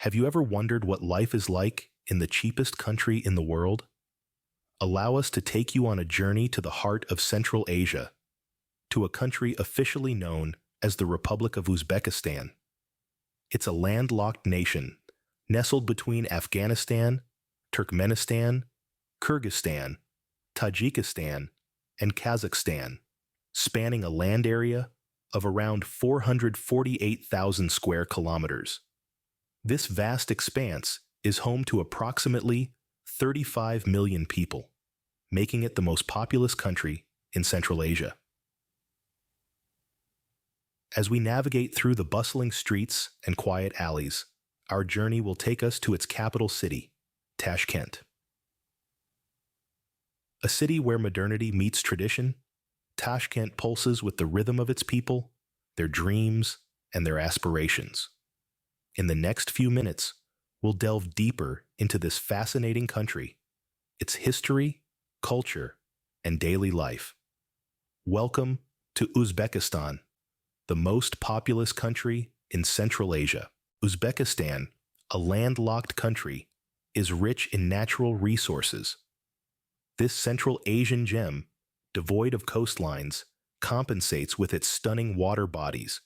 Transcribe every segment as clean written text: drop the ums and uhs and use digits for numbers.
Have you ever wondered what life is like in the cheapest country in the world? Allow us to take you on a journey to the heart of Central Asia, to a country officially known as the Republic of Uzbekistan. It's a landlocked nation, nestled between Afghanistan, Turkmenistan, Kyrgyzstan, Tajikistan, and Kazakhstan, spanning a land area of around 448,000 square kilometers. This vast expanse is home to approximately 35 million people, making it the most populous country in Central Asia. As we navigate through the bustling streets and quiet alleys, our journey will take us to its capital city, Tashkent. A city where modernity meets tradition, Tashkent pulses with the rhythm of its people, their dreams, and their aspirations. In the next few minutes, we'll delve deeper into this fascinating country, its history, culture, and daily life. Welcome to Uzbekistan, the most populous country in Central Asia. Uzbekistan, a landlocked country, is rich in natural resources. This Central Asian gem, devoid of coastlines, compensates with its stunning water bodies,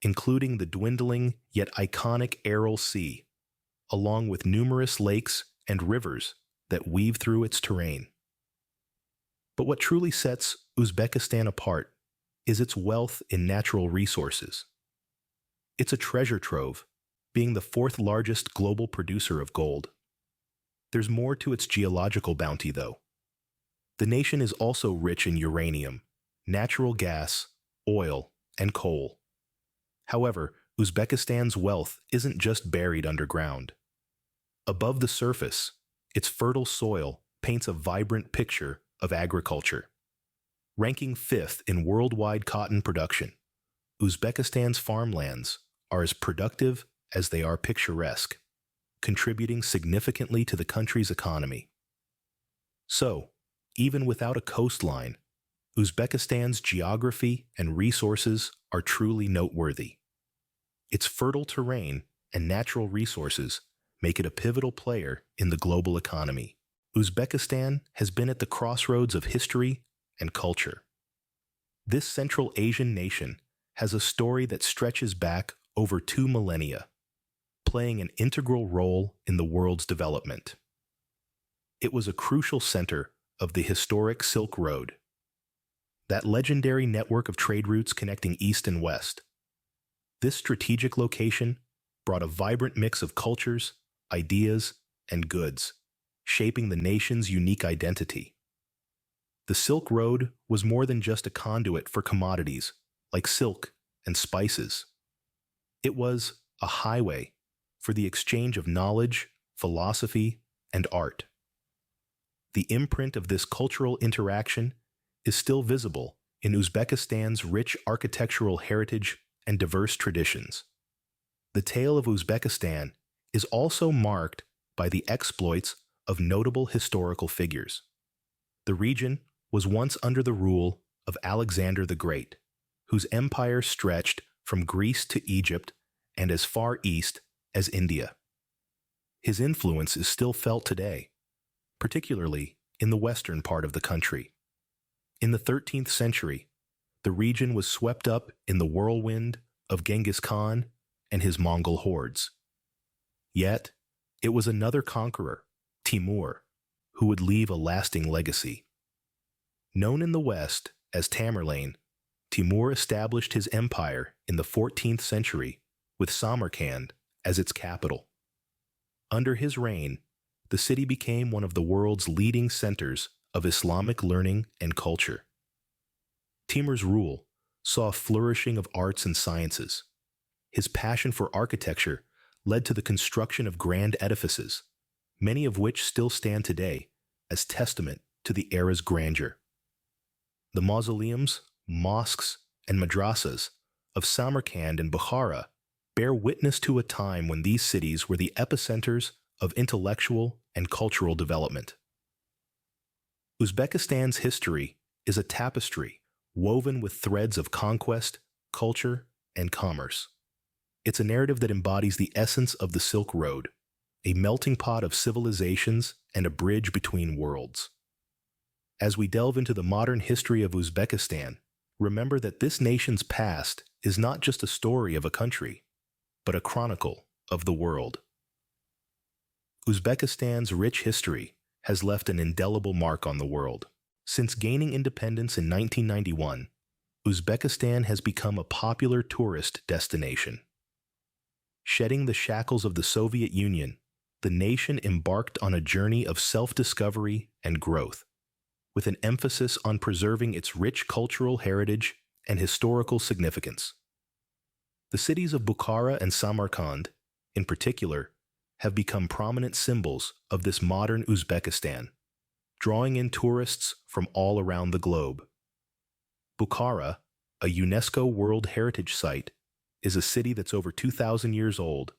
including the dwindling yet iconic Aral Sea, along with numerous lakes and rivers that weave through its terrain. But what truly sets Uzbekistan apart is its wealth in natural resources. It's a treasure trove, being the fourth largest global producer of gold. There's more to its geological bounty, though. The nation is also rich in uranium, natural gas, oil, and coal. However, Uzbekistan's wealth isn't just buried underground. Above the surface, its fertile soil paints a vibrant picture of agriculture. Ranking fifth in worldwide cotton production, Uzbekistan's farmlands are as productive as they are picturesque, contributing significantly to the country's economy. So, even without a coastline, Uzbekistan's geography and resources are truly noteworthy. Its fertile terrain and natural resources make it a pivotal player in the global economy. Uzbekistan has been at the crossroads of history and culture. This Central Asian nation has a story that stretches back over 2 millennia, playing an integral role in the world's development. It was a crucial center of the historic Silk Road, that legendary network of trade routes connecting East and West. This strategic location brought a vibrant mix of cultures, ideas, and goods, shaping the nation's unique identity. The Silk Road was more than just a conduit for commodities like silk and spices. It was a highway for the exchange of knowledge, philosophy, and art. The imprint of this cultural interaction is still visible in Uzbekistan's rich architectural heritage and diverse traditions. The tale of Uzbekistan is also marked by the exploits of notable historical figures. The region was once under the rule of Alexander the Great, whose empire stretched from Greece to Egypt and as far east as India. His influence is still felt today, particularly in the western part of the country. In the 13th century, the region was swept up in the whirlwind of Genghis Khan and his Mongol hordes. Yet, it was another conqueror, Timur, who would leave a lasting legacy. Known in the West as Tamerlane, Timur established his empire in the 14th century with Samarkand as its capital. Under his reign, the city became one of the world's leading centers of Islamic learning and culture. Timur's rule saw a flourishing of arts and sciences. His passion for architecture led to the construction of grand edifices, many of which still stand today as testament to the era's grandeur. The mausoleums, mosques, and madrasas of Samarkand and Bukhara bear witness to a time when these cities were the epicenters of intellectual and cultural development. Uzbekistan's history is a tapestry woven with threads of conquest, culture, and commerce. It's a narrative that embodies the essence of the Silk Road, a melting pot of civilizations and a bridge between worlds. As we delve into the modern history of Uzbekistan, remember that this nation's past is not just a story of a country, but a chronicle of the world. Uzbekistan's rich history has left an indelible mark on the world. Since gaining independence in 1991, Uzbekistan has become a popular tourist destination. Shedding the shackles of the Soviet Union, the nation embarked on a journey of self-discovery and growth, with an emphasis on preserving its rich cultural heritage and historical significance. The cities of Bukhara and Samarkand, in particular, have become prominent symbols of this modern Uzbekistan, drawing in tourists from all around the globe. Bukhara, a UNESCO World Heritage Site, is a city that's over 2,000 years old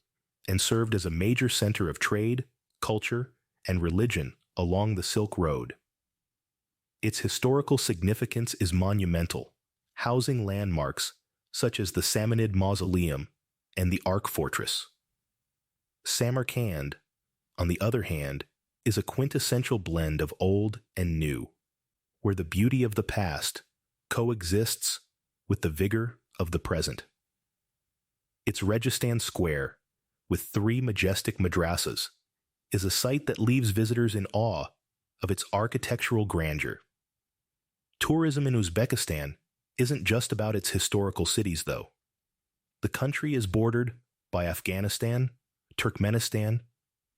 and served as a major center of trade, culture, and religion along the Silk Road. Its historical significance is monumental, housing landmarks such as the Samanid Mausoleum and the Ark Fortress. Samarkand, on the other hand, is a quintessential blend of old and new, where the beauty of the past coexists with the vigor of the present. Its Registan Square, with 3 majestic madrasas, is a site that leaves visitors in awe of its architectural grandeur. Tourism in Uzbekistan isn't just about its historical cities, though. The country is bordered by Afghanistan, Turkmenistan,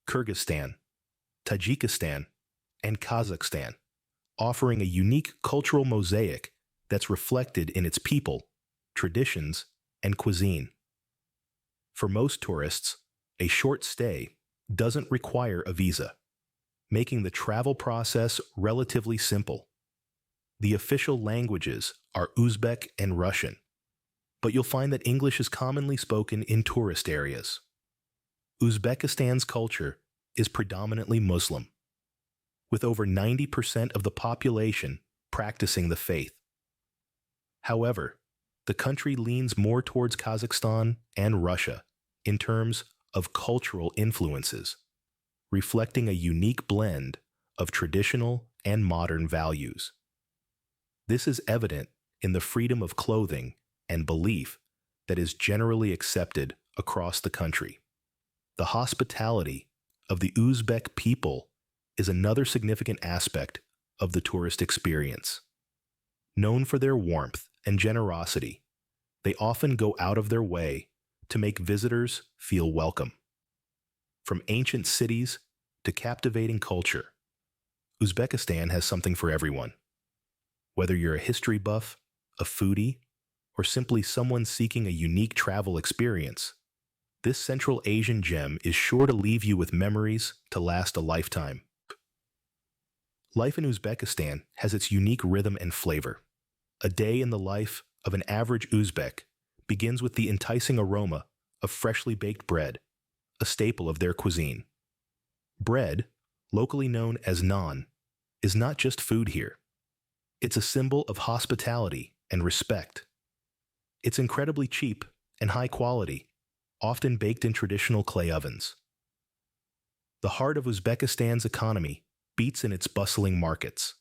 Kyrgyzstan, Tajikistan, and Kazakhstan, offering a unique cultural mosaic that's reflected in its people, traditions, and cuisine. For most tourists, a short stay doesn't require a visa, making the travel process relatively simple. The official languages are Uzbek and Russian, but you'll find that English is commonly spoken in tourist areas. Uzbekistan's culture is predominantly Muslim, with over 90% of the population practicing the faith. However, the country leans more towards Kazakhstan and Russia in terms of cultural influences, reflecting a unique blend of traditional and modern values. This is evident in the freedom of clothing and belief that is generally accepted across the country. The hospitality of the Uzbek people is another significant aspect of the tourist experience. Known for their warmth and generosity, they often go out of their way to make visitors feel welcome. From ancient cities to captivating culture, Uzbekistan has something for everyone. Whether you're a history buff, a foodie, or simply someone seeking a unique travel experience, this Central Asian gem is sure to leave you with memories to last a lifetime. Life in Uzbekistan has its unique rhythm and flavor. A day in the life of an average Uzbek begins with the enticing aroma of freshly baked bread, a staple of their cuisine. Bread, locally known as naan, is not just food here. It's a symbol of hospitality and respect. It's incredibly cheap and high quality, often baked in traditional clay ovens. The heart of Uzbekistan's economy beats in its bustling markets.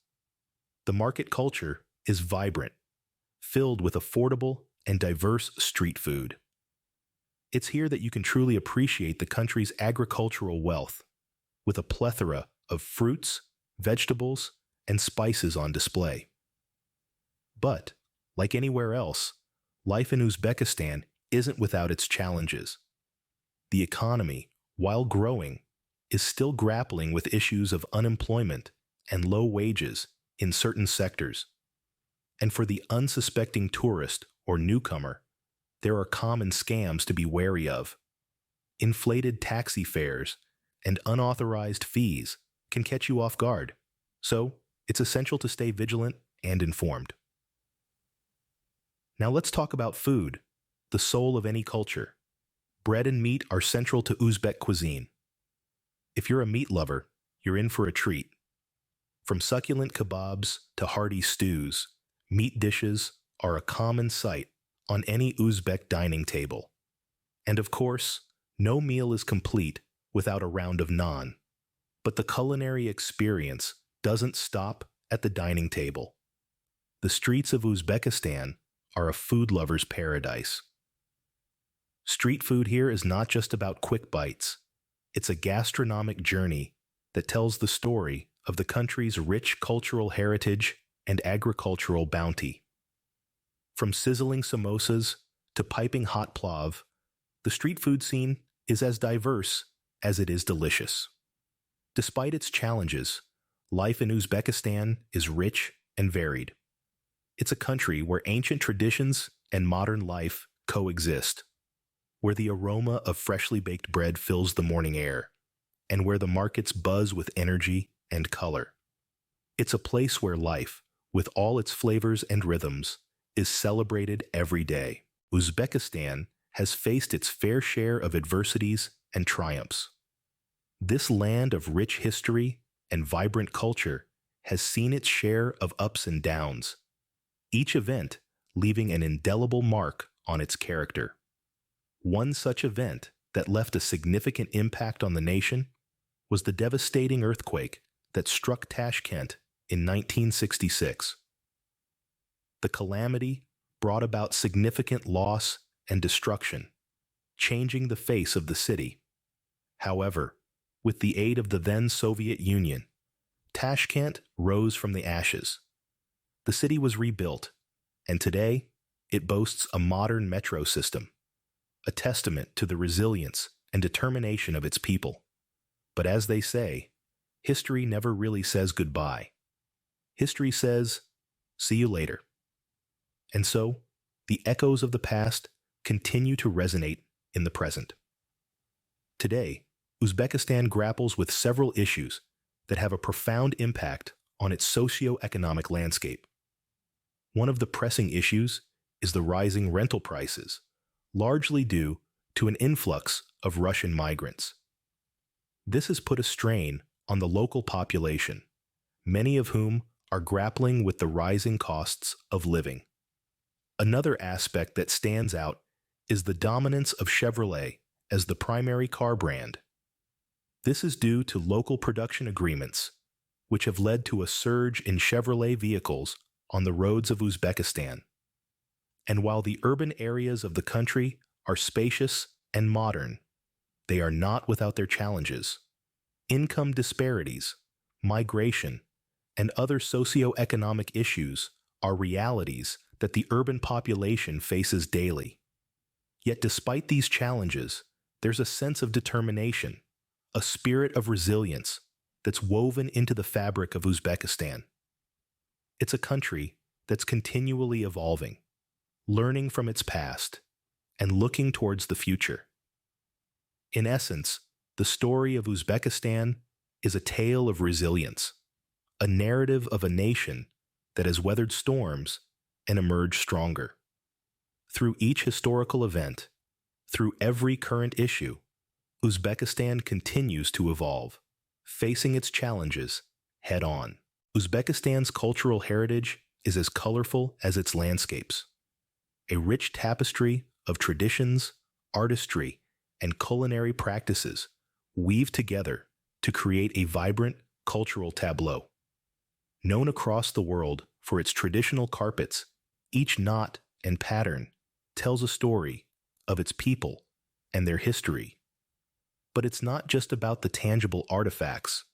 The market culture is vibrant, filled with affordable and diverse street food. It's here that you can truly appreciate the country's agricultural wealth, with a plethora of fruits, vegetables, and spices on display. But, like anywhere else, life in Uzbekistan isn't without its challenges. The economy, while growing, is still grappling with issues of unemployment and low wages in certain sectors. And for the unsuspecting tourist or newcomer, there are common scams to be wary of. Inflated taxi fares and unauthorized fees can catch you off guard, so it's essential to stay vigilant and informed. Now let's talk about food, the soul of any culture. Bread and meat are central to Uzbek cuisine. If you're a meat lover, you're in for a treat. From succulent kebabs to hearty stews, meat dishes are a common sight on any Uzbek dining table. And of course, no meal is complete without a round of naan. But the culinary experience doesn't stop at the dining table. The streets of Uzbekistan are a food lover's paradise. Street food here is not just about quick bites. It's a gastronomic journey that tells the story of the country's rich cultural heritage and agricultural bounty. From sizzling samosas to piping hot plav, the street food scene is as diverse as it is delicious. Despite its challenges, life in Uzbekistan is rich and varied. It's a country where ancient traditions and modern life coexist, where the aroma of freshly baked bread fills the morning air, and where the markets buzz with energy and color. It's a place where life, with all its flavors and rhythms, is celebrated every day. Uzbekistan has faced its fair share of adversities and triumphs. This land of rich history and vibrant culture has seen its share of ups and downs, each event leaving an indelible mark on its character. One such event that left a significant impact on the nation was the devastating earthquake that struck Tashkent in 1966. The calamity brought about significant loss and destruction, changing the face of the city. However, with the aid of the then Soviet Union, Tashkent rose from the ashes. The city was rebuilt, and today it boasts a modern metro system, a testament to the resilience and determination of its people. But as they say, history never really says goodbye. History says, see you later. And so, the echoes of the past continue to resonate in the present. Today, Uzbekistan grapples with several issues that have a profound impact on its socio-economic landscape. One of the pressing issues is the rising rental prices, largely due to an influx of Russian migrants. This has put a strain on the local population, many of whom are grappling with the rising costs of living. Another aspect that stands out is the dominance of Chevrolet as the primary car brand. This is due to local production agreements, which have led to a surge in Chevrolet vehicles on the roads of Uzbekistan. And while the urban areas of the country are spacious and modern, they are not without their challenges. Income disparities, migration, and other socioeconomic issues are realities that the urban population faces daily. Yet despite these challenges, there's a sense of determination, a spirit of resilience that's woven into the fabric of Uzbekistan. It's a country that's continually evolving, learning from its past, and looking towards the future. In essence, the story of Uzbekistan is a tale of resilience, a narrative of a nation that has weathered storms and emerged stronger. Through each historical event, through every current issue, Uzbekistan continues to evolve, facing its challenges head-on. Uzbekistan's cultural heritage is as colorful as its landscapes, a rich tapestry of traditions, artistry, and culinary practices weave together to create a vibrant cultural tableau. Known across the world for its traditional carpets, each knot and pattern tells a story of its people and their history. But it's not just about the tangible artifacts.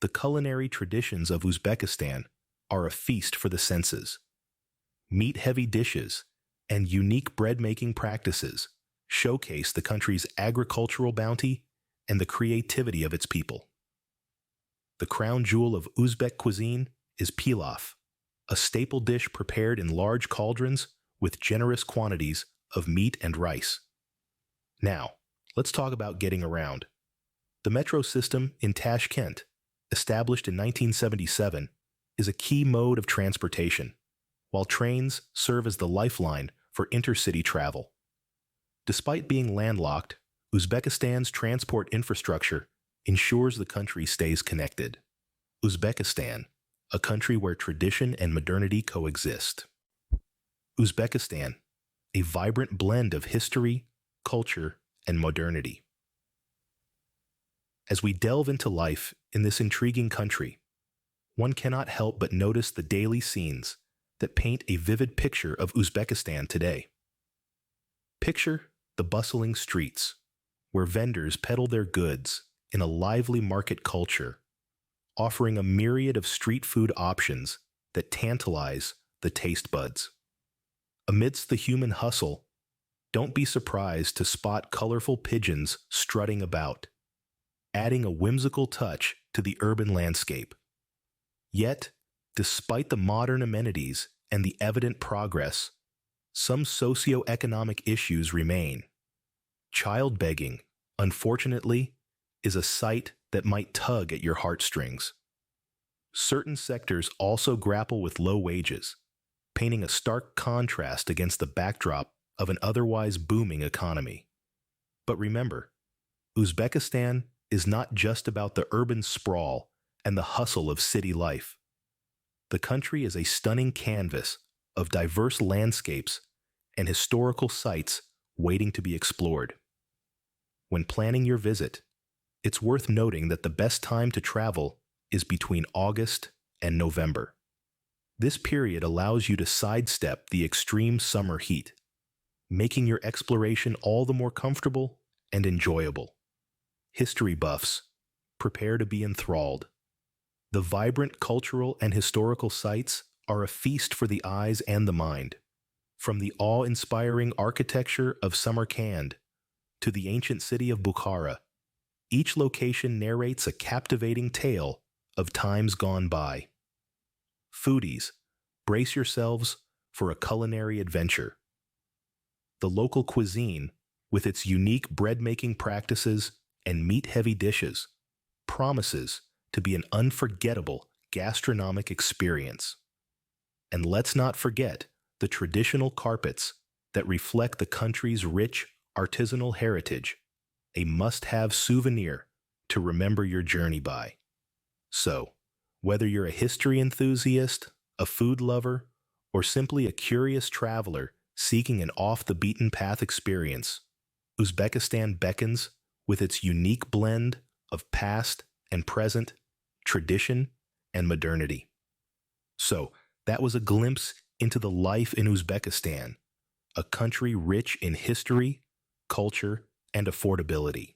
The culinary traditions of Uzbekistan are a feast for the senses. Meat-heavy dishes and unique bread-making practices showcase the country's agricultural bounty and the creativity of its people. The crown jewel of Uzbek cuisine is pilaf, a staple dish prepared in large cauldrons with generous quantities of meat and rice. Now, let's talk about getting around. The metro system in Tashkent, established in 1977, is a key mode of transportation, while trains serve as the lifeline for intercity travel. Despite being landlocked, Uzbekistan's transport infrastructure ensures the country stays connected. Uzbekistan, a country where tradition and modernity coexist. Uzbekistan, a vibrant blend of history, culture, and modernity. As we delve into life in this intriguing country, one cannot help but notice the daily scenes that paint a vivid picture of Uzbekistan today. Picture the bustling streets, where vendors peddle their goods in a lively market culture, offering a myriad of street food options that tantalize the taste buds. Amidst the human hustle, don't be surprised to spot colorful pigeons strutting about, adding a whimsical touch to the urban landscape. Yet, despite the modern amenities and the evident progress, some socioeconomic issues remain. Child begging, unfortunately, is a sight that might tug at your heartstrings. Certain sectors also grapple with low wages, painting a stark contrast against the backdrop of an otherwise booming economy. But remember, Uzbekistan is not just about the urban sprawl and the hustle of city life. The country is a stunning canvas of diverse landscapes and historical sites waiting to be explored. When planning your visit, it's worth noting that the best time to travel is between August and November. This period allows you to sidestep the extreme summer heat, making your exploration all the more comfortable and enjoyable. History buffs, prepare to be enthralled. The vibrant cultural and historical sites are a feast for the eyes and the mind. From the awe-inspiring architecture of Samarkand to the ancient city of Bukhara, each location narrates a captivating tale of times gone by. Foodies, brace yourselves for a culinary adventure. The local cuisine, with its unique bread-making practices and meat-heavy dishes, promises to be an unforgettable gastronomic experience. And let's not forget the traditional carpets that reflect the country's rich artisanal heritage, a must-have souvenir to remember your journey by. So, whether you're a history enthusiast, a food lover, or simply a curious traveler seeking an off-the-beaten-path experience, Uzbekistan beckons with its unique blend of past and present, tradition and modernity. So, that was a glimpse into the life in Uzbekistan, a country rich in history, culture, and affordability.